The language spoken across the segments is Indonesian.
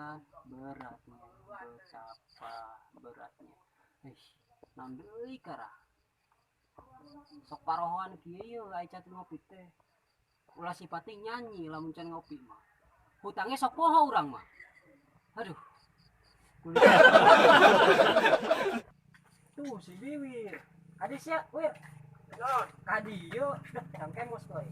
kan beratnya betapa beratnya nandei kara sok parohan kieu aicat ngopi teh ulah sipati nyanyi lamun can ngopi mah hutangnya sok poho urang mah aduh tuh si Biwir adis ya wir kadieu sampai mos boy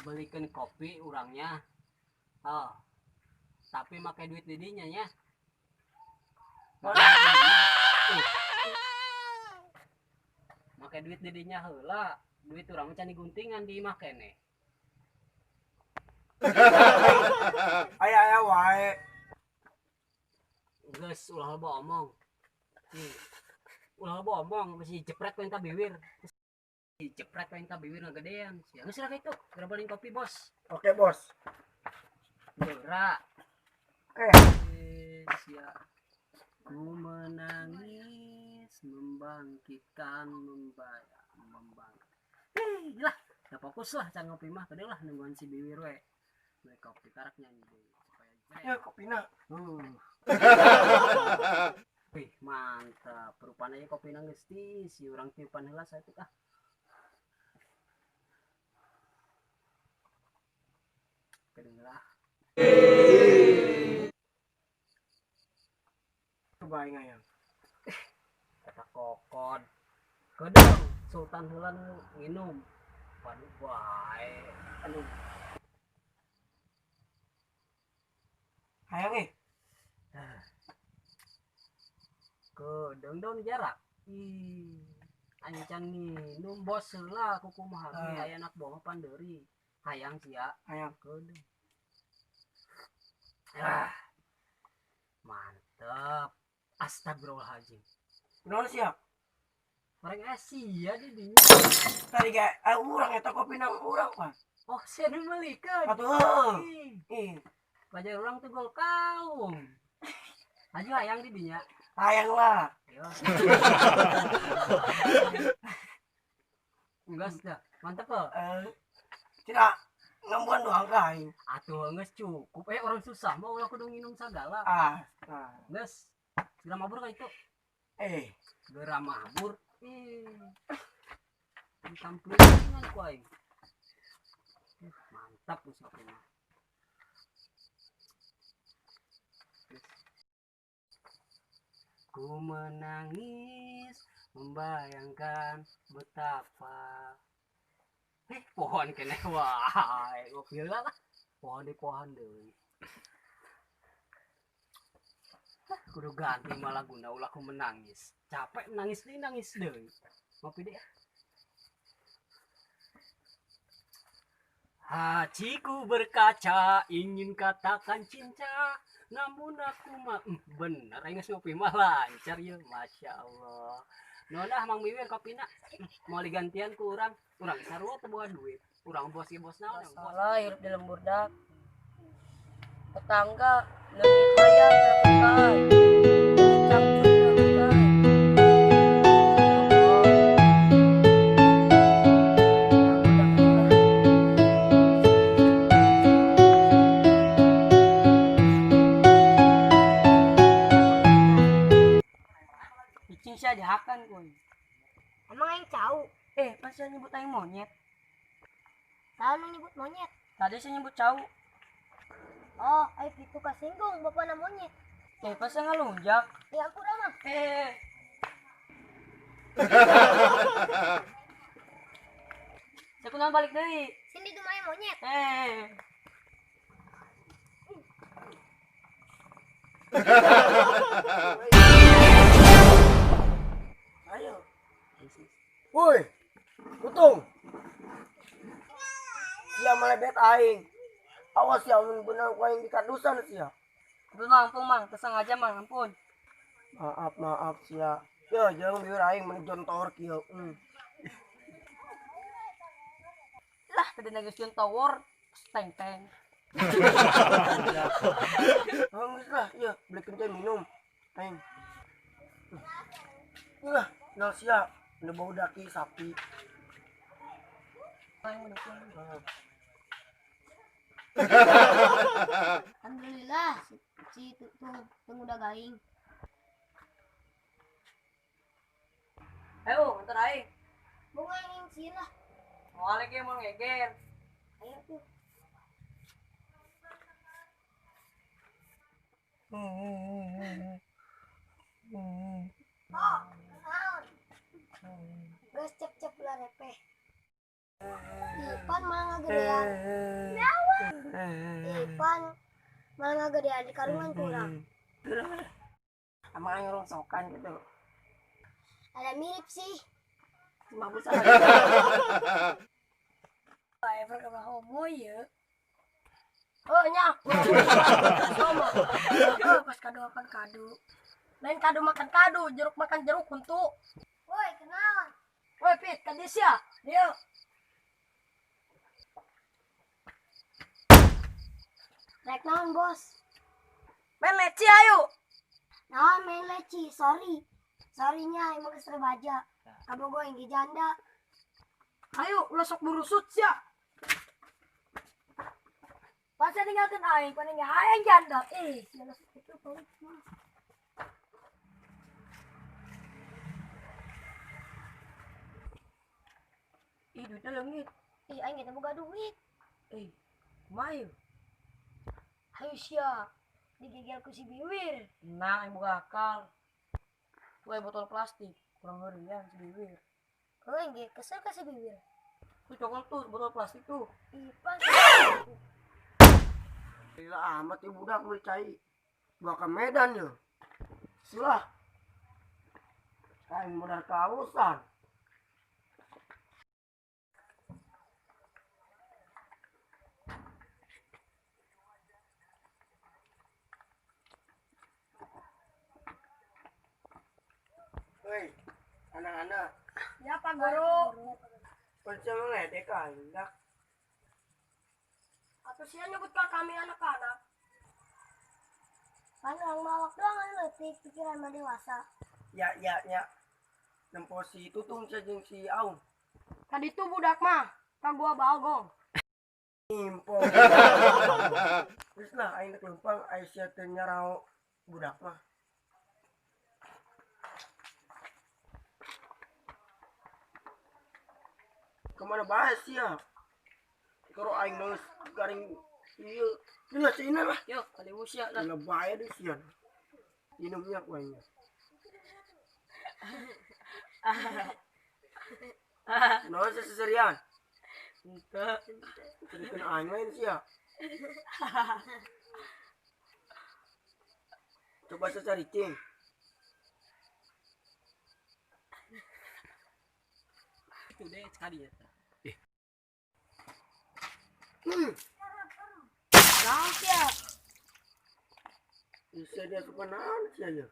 belikan kopi urangnya oh tapi pakai duit didinya ya pakai duit didinya heula duit urang can diguntingan di imah kene aya wae geus ulah loba omong ulah loba omong mesti jepret we ka Biwir jepret we ka Biwir ngagedean sia geus lah kitu geura balik kopi bos oke bos geura sia ku menangis membangkitkan lah udah fokus lah can ngopi mah tadi lah nungguan si Biwir we kopi karak nyanyi deui supaya ya kopina wih mantap rupanya kopi geus ti si urang tiupan heula saeutik ah kedengelah kebaing aya kata kokod kedeng sultan heula nginum padu bae aduh hayang kedeng daun jarak ancan minum bos heula kukumaha ge aya anak buah pandeuri hayang sia hayang kedeng mantap astagfirullahaladzim naon siap mereka sia di dinya tadi ge urang eta kopina urang Pak oh sia nu meulikeun atuh pajar urang tuh gol kaung aju hayang di dinya hayang lah ayo geus dah mantap kok tidak ngambuan doang kain atuh geus cukup orang susah mah ulah kudu nginum sagala geus geura mabur ka itu geura mabur ditampilkan ku aing mantap usapna ku menangis membayangkan betapa pohon kene wae ngopi heula lah pohon di pohon deui kudu ganti malah guna ulah ku menangis capek nangis deui ngopi deh hatiku berkaca ingin katakan cinta namun aku mah bener aing ngopi mah lancar ya masya Allah nona Mang Biwir kopina mau digantian ku urang sarua teu bawa duit urang bos bos naon salah hirup di lembur dak tetangga leungit hayang terpekai cangcut terpekai saya dihakan kun emang yang cau pas saya nyebut aing monyet tahu nu nyebut monyet tadi saya nyebut cau oh aing itu kasinggung bapak na monyet pas saya ngalunjak ya aku dah mah saya kunaon balik deui sini tuh main monyet ayo woi utung sia malebet aing awas ya mun bener ku aing dikadusan sia ampun mang kesengaja mang ampun maaf sia ya jeung bieur aing mun jontor kieu lah tadi geus jontor teng geus lah ieu beli teh minum aing lah nah sia udah bau daki sapi aing Si tunggu udah gaing. Ayo, ntar aing. Bunga yang sih lah. Mau lagi mau ngeger. Ayo tuh. Oh, naon? Gas cep-cep lah repeh. Ipan mah gedean. Ipan mah gedean di karungan kurang. Sama yang rongsokan gitu. Ada mirip sih. Cuma besar. Ever kena homo ya. Oh, nyak. Sama. Oh, pas kado makan kado. Lain kado makan kado, jeruk makan jeruk untuk. Woi, kenalan. Woi, Pit, kadis ya? Yuk. Rek naon, Bos? Main leci ayo. Naon main leci, sorry. Sorry-nya emang kesel baja. Kamu gue yang janda. Ayo, lo sok burusut ya. Pas tinggalkan aing, paling nggak aing janda. Jelas itu paling mah. Duitnya langit. Aing kita boga duit. Mayu. Hayu sia. Digigil ku si Biwir. Nah, yang buka akal. Gue botol plastik, kurang ngerian si bibir. Oh, yang kesel ke si Biwir. Tuh cokol tuh, botol plastik tuh. Ipan. Gila amat ya budak beli cai. Gua ke Medan ya. Selah. Kain modal kausan. Hei, anak-anak. Ya Pak Guru. Percaya ngeledek aja. Atau sih nyebut ke kami anak-anak. Kan orang mawak doang kan letik pikiran mah dewasa. Ya. Nempo si tutung sajeng si Aung. Tadi tuh budak mah, Pak gua balgong. Impor. Terus lah, aing kelumpang, Aisyah teh nyarao budak mah. Kemana bahas ya? Kalau aing nus garing iya, ini sini lah. Yuk, kali usia lah. Ini bahaya deh sian. Ini minyak aing. Nah, seserian. Enggak. Jadi kena aing lain sih ya. Coba saya cari cing. Itu deh sekali ya. Nah, ya. Bisa dia suka naon sih ya.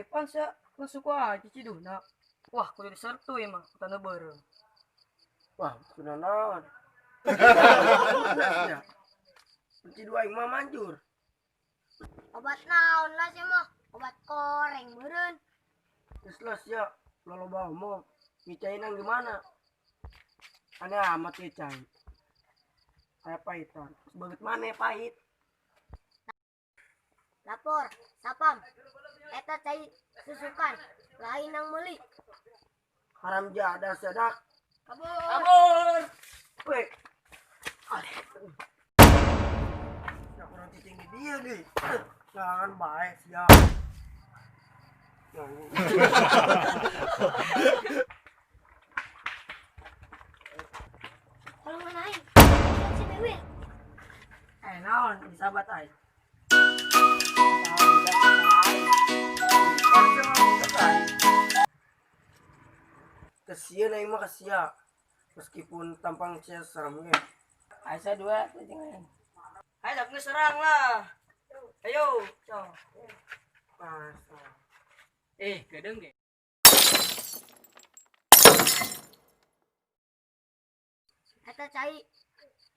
Pan saya suka aja cici duna. Wah, kudu disertu ya mah, tanda bareng. Wah, sudah naon. Ya. Kunci dua aing mah manjur. Obat naon lah sih mah. Obat koreng beureun. Terus ya, lalu bawa mau ngicain yang gimana? Aneh amat ya cai. Kayak pahitan. Terus bagaimana pahit? Lapor, sapam. Eta cai susukan. Lain yang meuli. Haram jada sedak. Kabur. Weh. Ya kurang tinggi dia nih. Jangan baik ya. Kalau nganain. Lihat si Biwir. Naon, disabat ay. Kesian aing mah kesia. Meskipun tampang sia serem ge. Aisyah dua, jangan. Ayo, dak serang lah. Ayo, cong. Masa. Gedeng ge. Eta cai.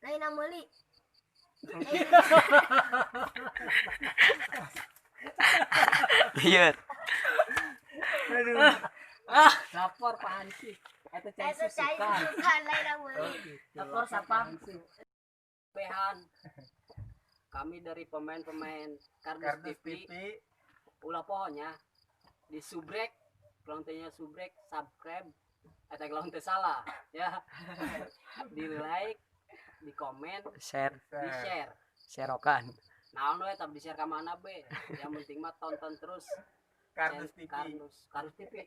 Lain yang meuli. Iya. Aduh. Lapor Pak Hansi. Eta cai Eta cai susukan. susukan lain yang meuli. Lapor siapa? Behan. kami dari pemain-pemain Kardus Kardus TV. TV. Ulah pokoknya di subrek, kelontingnya subrek, subscribe, atau kelonting salah, ya. Di like, di komen, Share, di share. shareokan. Nah, no, tapi di share ke mana be? Yang penting mah tonton terus Kardus TV. Kardus TV.